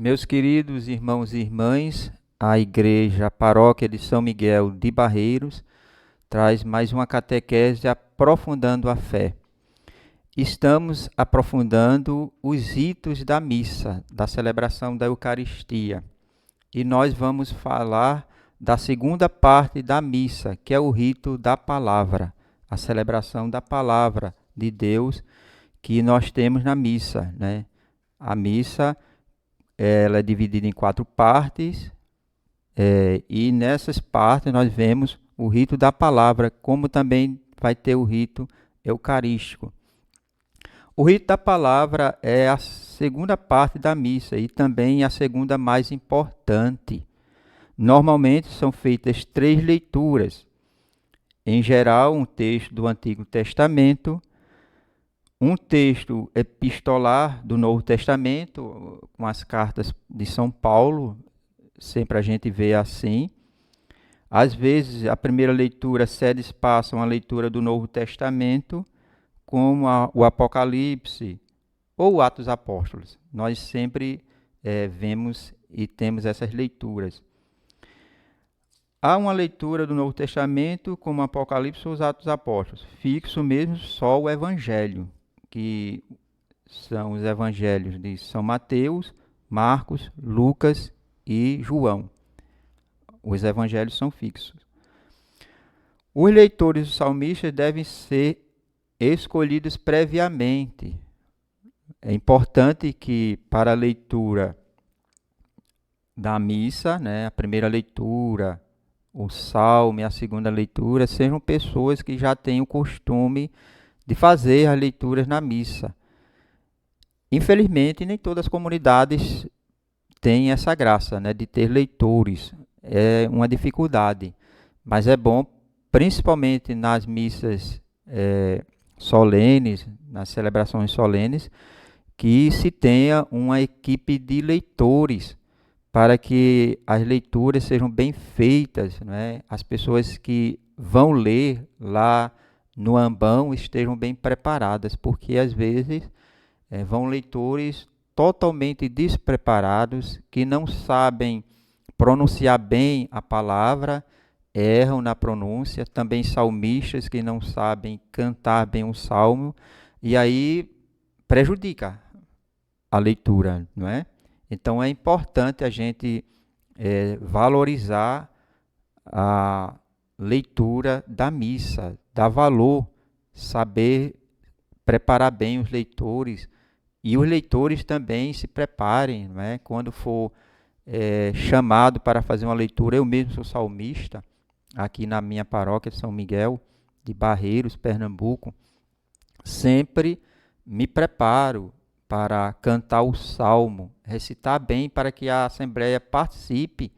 Meus queridos irmãos e irmãs, a Igreja a Paróquia de São Miguel de Barreiros traz mais uma catequese aprofundando a fé. Estamos aprofundando os ritos da missa, da celebração da Eucaristia. E nós vamos falar da segunda parte da missa, que é o rito da palavra, a celebração da palavra de Deus que nós temos na missa, né? A missa ela é dividida em 4 partes, e nessas partes nós vemos o rito da palavra, como também vai ter o rito eucarístico. O rito da palavra é a segunda parte da missa e também a segunda mais importante. Normalmente são feitas 3 leituras. Em geral, um texto do Antigo Testamento, um texto epistolar do Novo Testamento, com as cartas de São Paulo, sempre a gente vê assim. Às vezes, a primeira leitura cede espaço a uma leitura do Novo Testamento, como o Apocalipse ou Atos Apóstolos. Nós sempre vemos e temos essas leituras. Há uma leitura do Novo Testamento, como Apocalipse ou os Atos Apóstolos. Fixo mesmo só o Evangelho, que são os Evangelhos de São Mateus, Marcos, Lucas e João. Os Evangelhos são fixos. Os leitores dos salmistas devem ser escolhidos previamente. É importante que para a leitura da missa, né, a primeira leitura, o salmo e a segunda leitura, sejam pessoas que já têm o costume de fazer as leituras na missa. Infelizmente, nem todas as comunidades têm essa graça, né, de ter leitores. É uma dificuldade, mas é bom, principalmente nas missas solenes, nas celebrações solenes, que se tenha uma equipe de leitores para que as leituras sejam bem feitas, né? As pessoas que vão ler lá no ambão estejam bem preparadas, porque às vezes vão leitores totalmente despreparados, que não sabem pronunciar bem a palavra, erram na pronúncia, também salmistas que não sabem cantar bem um salmo, e aí prejudica a leitura, não é? Então é importante a gente valorizar a leitura da missa, dar valor, saber preparar bem os leitores, e os leitores também se preparem, não é? Quando for chamado para fazer uma leitura, eu mesmo sou salmista, aqui na minha paróquia São Miguel de Barreiros, Pernambuco, sempre me preparo para cantar o salmo, recitar bem para que a Assembleia participe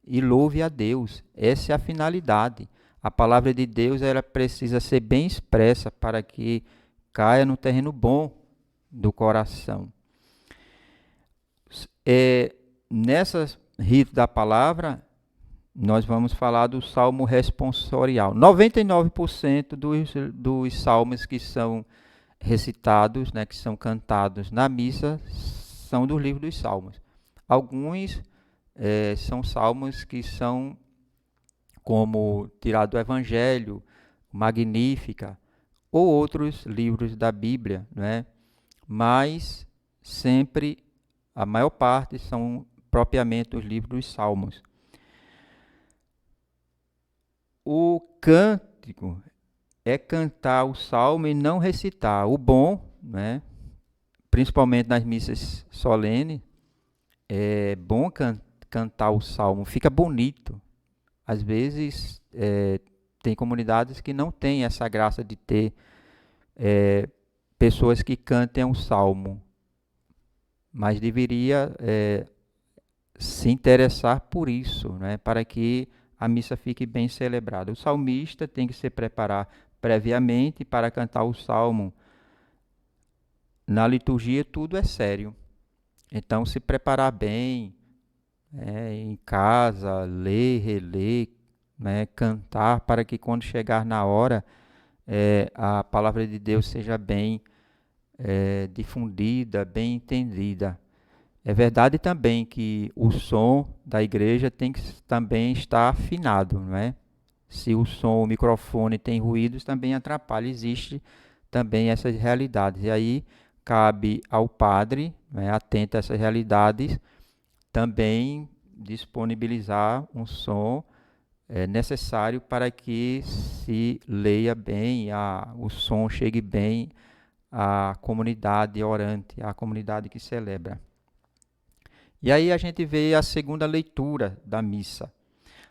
e louve a Deus. Essa é a finalidade. A palavra de Deus ela precisa ser bem expressa para que caia no terreno bom do coração. Nessa rito da palavra, nós vamos falar do salmo responsorial. 99% dos salmos que são recitados, né, que são cantados na missa, são do livro dos Salmos. Alguns são salmos que são como tirado do Evangelho, Magnífica, ou outros livros da Bíblia, né? Mas sempre, a maior parte, são propriamente os livros dos Salmos. O cântico é cantar o salmo e não recitar. O bom, né, principalmente nas missas solenes, é bom cantar o salmo, fica bonito. Às vezes tem comunidades que não têm essa graça de ter pessoas que cantem o salmo, mas deveria se interessar por isso, né, para que a missa fique bem celebrada. O salmista tem que se preparar previamente para cantar o salmo. Na liturgia tudo é sério. Então se preparar bem, em casa, ler, reler, né, cantar, para que quando chegar na hora a palavra de Deus seja bem difundida, bem entendida. É verdade também que o som da igreja tem que também estar afinado, não é? Se o som, o microfone tem ruídos, também atrapalha. Existe também essas realidades. E aí cabe ao padre, né, atento a essas realidades, também disponibilizar um som necessário para que se leia bem, o som chegue bem à comunidade orante, à comunidade que celebra. E aí a gente vê a segunda leitura da missa.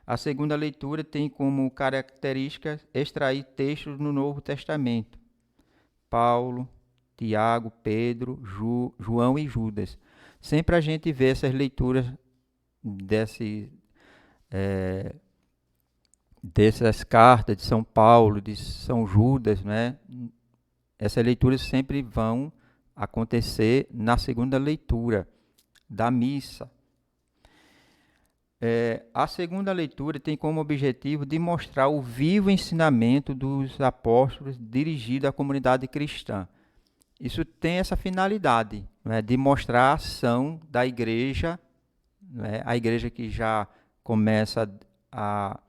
A segunda leitura tem como característica extrair textos no Novo Testamento. Paulo, Tiago, Pedro, João e Judas. Sempre a gente vê essas leituras dessas cartas de São Paulo, de São Judas, né? Essas leituras sempre vão acontecer na segunda leitura da missa. A segunda leitura tem como objetivo de mostrar o vivo ensinamento dos apóstolos dirigido à comunidade cristã. Isso tem essa finalidade, né, de mostrar a ação da igreja, né, a igreja que já começa a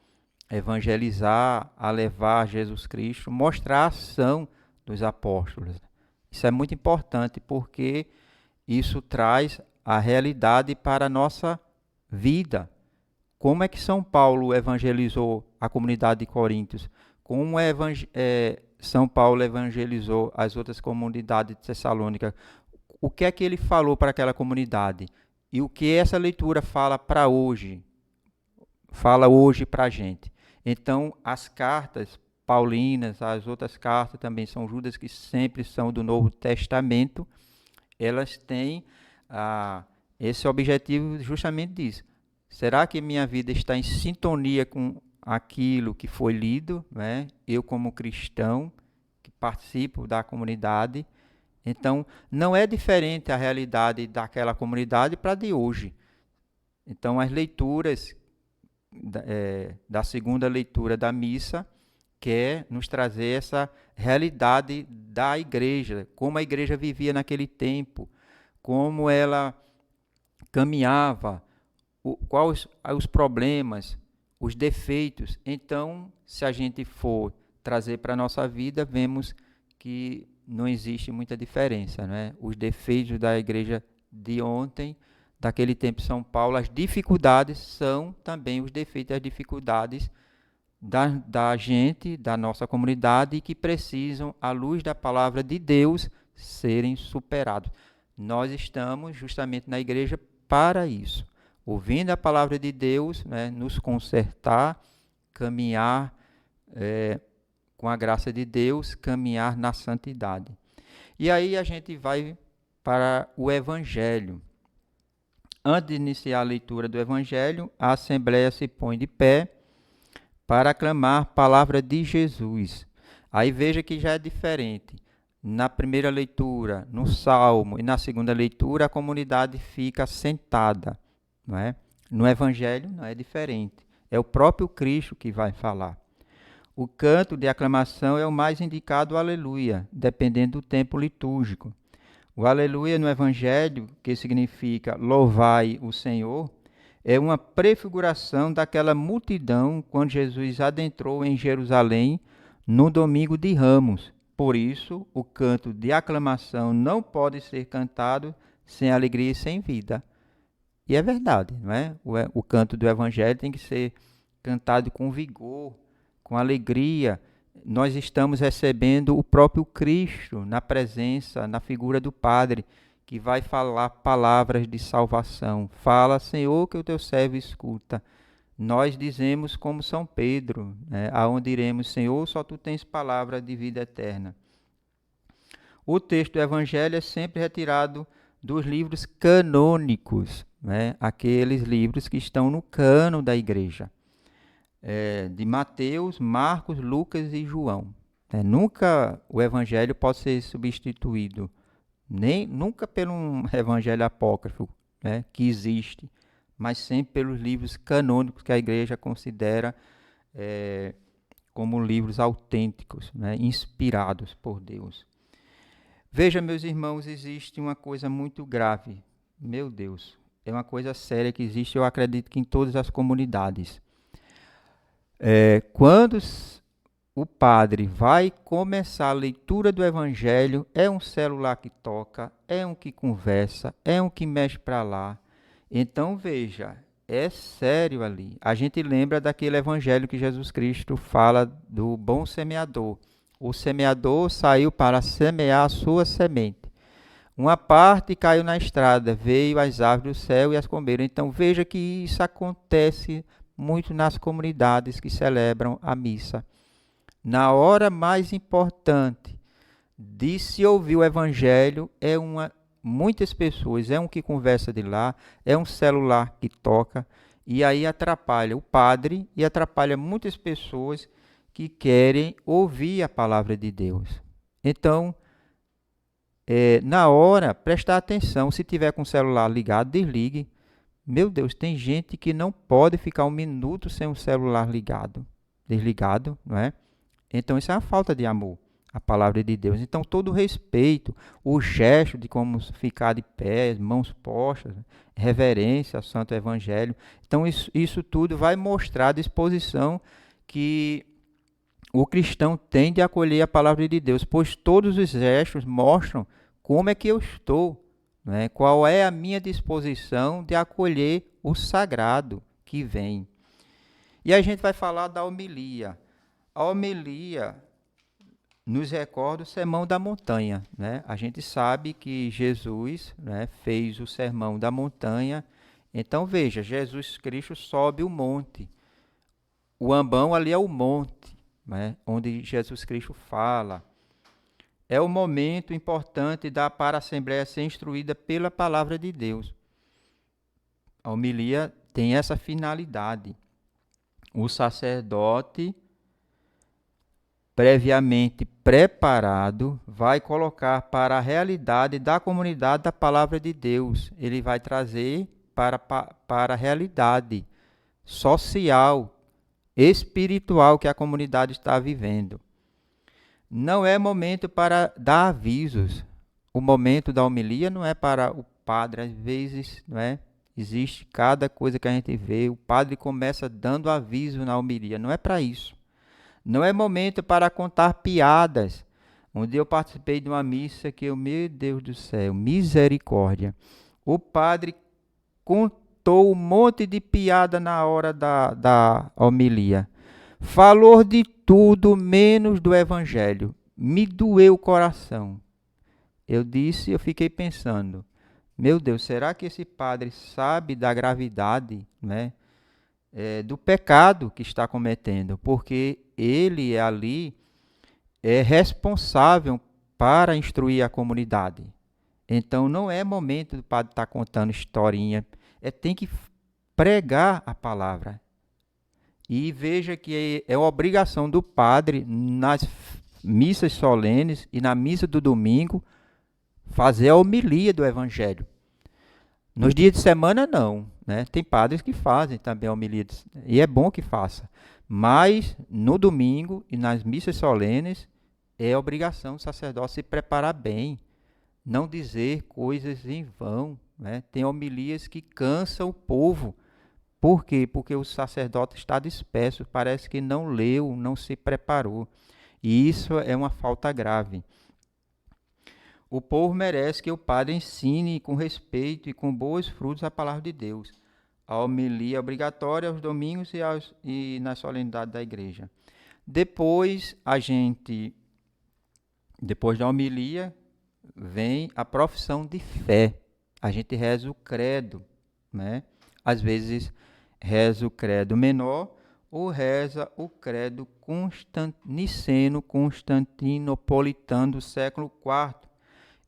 evangelizar, a levar Jesus Cristo, mostrar a ação dos apóstolos. Isso é muito importante porque isso traz a realidade para a nossa vida. Como é que São Paulo evangelizou a comunidade de Coríntios? Como São Paulo evangelizou as outras comunidades de Tessalônica? O que é que ele falou para aquela comunidade? E o que essa leitura fala para hoje? Fala hoje para a gente. Então, as cartas paulinas, as outras cartas também São Judas, que sempre são do Novo Testamento, elas têm esse objetivo justamente disso. Será que minha vida está em sintonia com aquilo que foi lido, né? Eu como cristão, que participo da comunidade, então não é diferente a realidade daquela comunidade para a de hoje. Então as leituras da segunda leitura da missa quer nos trazer essa realidade da igreja, como a igreja vivia naquele tempo, como ela caminhava, quais os problemas, os defeitos. Então, se a gente for trazer para a nossa vida, vemos que não existe muita diferença, né? Os defeitos da igreja de ontem, daquele tempo de São Paulo, as dificuldades são também os defeitos e as dificuldades da gente, da nossa comunidade, que precisam, à luz da palavra de Deus, serem superados. Nós estamos justamente na igreja para isso, ouvindo a palavra de Deus, né, nos consertar, caminhar com a graça de Deus, caminhar na santidade. E aí a gente vai para o Evangelho. Antes de iniciar a leitura do Evangelho, a Assembleia se põe de pé para aclamar a palavra de Jesus. Aí veja que já é diferente. Na primeira leitura, no Salmo, e na segunda leitura, a comunidade fica sentada. Não é? No Evangelho não é diferente. É o próprio Cristo que vai falar. O canto de aclamação é o mais indicado, o aleluia, dependendo do tempo litúrgico. O aleluia no Evangelho, que significa louvai o Senhor, é uma prefiguração daquela multidão quando Jesus adentrou em Jerusalém no domingo de Ramos. Por isso, o canto de aclamação não pode ser cantado sem alegria e sem vida. E é verdade, não é? O canto do Evangelho tem que ser cantado com vigor, com alegria. Nós estamos recebendo o próprio Cristo na presença, na figura do Padre, que vai falar palavras de salvação. Fala, Senhor, que o teu servo escuta. Nós dizemos como São Pedro, né? Aonde iremos, Senhor, só tu tens palavra de vida eterna. O texto do Evangelho é sempre retirado dos livros canônicos, né? Aqueles livros que estão no cânon da igreja, de Mateus, Marcos, Lucas e João. Nunca o Evangelho pode ser substituído, nunca pelo um Evangelho apócrifo, né, que existe, mas sempre pelos livros canônicos que a igreja considera como livros autênticos, né, inspirados por Deus. Veja, meus irmãos, existe uma coisa muito grave meu Deus, é uma coisa séria que existe, eu acredito que em todas as comunidades. Quando o padre vai começar a leitura do Evangelho, é um celular que toca, é um que conversa, é um que mexe para lá. Então veja, é sério ali. A gente lembra daquele Evangelho que Jesus Cristo fala do bom semeador. O semeador saiu para semear a sua semente. Uma parte caiu na estrada, veio as aves do céu e as comeram. Então veja que isso acontece muito nas comunidades que celebram a missa. Na hora mais importante de se ouvir o evangelho, muitas pessoas, é um que conversa de lá, é um celular que toca, e aí atrapalha o padre e atrapalha muitas pessoas que querem ouvir a palavra de Deus. Então, na hora, prestar atenção, se tiver com o celular ligado, desligue. Meu Deus, tem gente que não pode ficar um minuto sem o celular desligado, não é? Então, isso é uma falta de amor à palavra de Deus. Então, todo o respeito, o gesto de como ficar de pé, mãos postas, reverência ao Santo Evangelho. Então, isso tudo vai mostrar a disposição que o cristão tem de acolher a palavra de Deus, pois todos os gestos mostram como é que eu estou, né? Qual é a minha disposição de acolher o sagrado que vem. E a gente vai falar da homilia. A homilia nos recorda o Sermão da Montanha, né? A gente sabe que Jesus, né, fez o Sermão da Montanha. Então veja, Jesus Cristo sobe o monte. O ambão ali é o monte, né, onde Jesus Cristo fala. É o momento importante para a Assembleia ser instruída pela palavra de Deus. A homilia tem essa finalidade. O sacerdote previamente preparado, vai colocar para a realidade da comunidade da palavra de Deus. Ele vai trazer para a realidade social, espiritual que a comunidade está vivendo. Não é momento para dar avisos. O momento da homilia não é para o padre, às vezes, não é? Existe cada coisa que a gente vê, o padre começa dando aviso na homilia, não é para isso. Não é momento para contar piadas. Um dia eu participei de uma missa que meu Deus do céu, misericórdia. O padre contou um monte de piada na hora da homilia. Falou de tudo menos do evangelho. Me doeu o coração. Eu fiquei pensando, meu Deus, será que esse padre sabe da gravidade, né? Do pecado que está cometendo, porque ele ali é responsável para instruir a comunidade. Então não é momento do padre estar contando historinha, tem que pregar a palavra. E veja que é obrigação do padre nas missas solenes e na missa do domingo fazer a homilia do evangelho. Nos dias de semana, não. Né? Tem padres que fazem também homilia, e é bom que faça. Mas no domingo e nas missas solenes, é obrigação do sacerdote se preparar bem, não dizer coisas em vão. Né? Tem homilias que cansam o povo. Por quê? Porque o sacerdote está disperso, parece que não leu, não se preparou. E isso é uma falta grave. O povo merece que o padre ensine com respeito e com bons frutos a palavra de Deus. A homilia é obrigatória aos domingos e na solenidade da igreja. Depois da homilia, vem a profissão de fé. A gente reza o credo, né? Às vezes reza o credo menor ou reza o credo niceno constantinopolitano do século IV.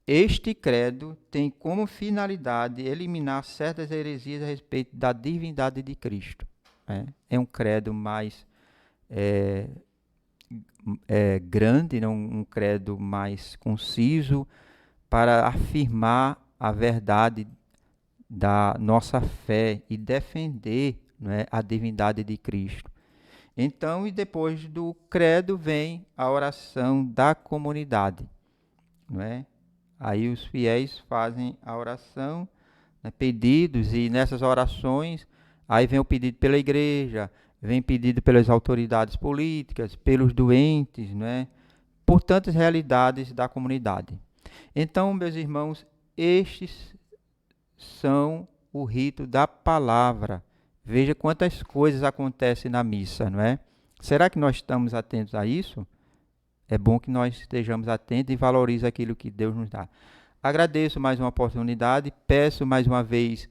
Este credo tem como finalidade eliminar certas heresias a respeito da divindade de Cristo. É um credo mais grande, um credo mais conciso, para afirmar a verdade da nossa fé e defender, não é, a divindade de Cristo. Então, e depois do credo vem a oração da comunidade, não é? Aí os fiéis fazem a oração né, pedidos, e nessas orações, aí vem o pedido pela igreja, vem pedido pelas autoridades políticas, pelos doentes, né, por tantas realidades da comunidade. Então, meus irmãos, estes são o rito da palavra. Veja quantas coisas acontecem na missa, não é? Será que nós estamos atentos a isso? É bom que nós estejamos atentos e valorizemos aquilo que Deus nos dá. Agradeço mais uma oportunidade, peço mais uma vez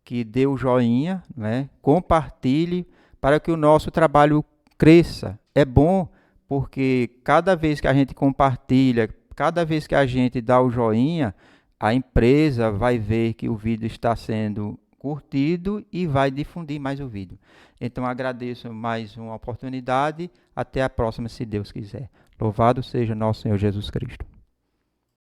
que dê o joinha, né? Compartilhe para que o nosso trabalho cresça. É bom porque cada vez que a gente compartilha, cada vez que a gente dá o joinha, a empresa vai ver que o vídeo está sendo curtido e vai difundir mais o vídeo. Então agradeço mais uma oportunidade. Até a próxima, se Deus quiser. Louvado seja nosso Senhor Jesus Cristo.